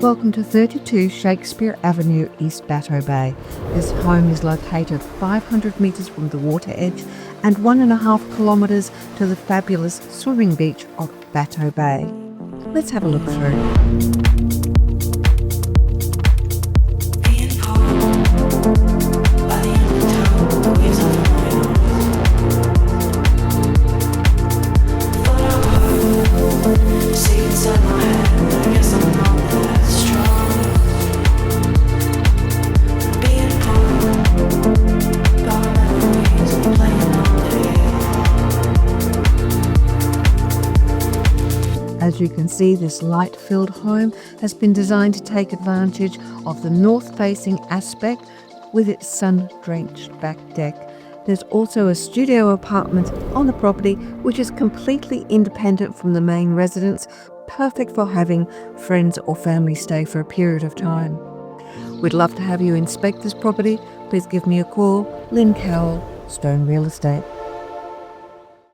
Welcome to 32 Shakespeare Avenue, East Bateau Bay. This home is located 500 metres from the water edge and 1.5 kilometres to the fabulous swimming beach of Bateau Bay. Let's have a look through. As you can see, this light-filled home has been designed to take advantage of the north-facing aspect with its sun-drenched back deck. There's also a studio apartment on the property which is completely independent from the main residence, perfect for having friends or family stay for a period of time. We'd love to have you inspect this property. Please give me a call. Lynn Cowell, Stone Real Estate.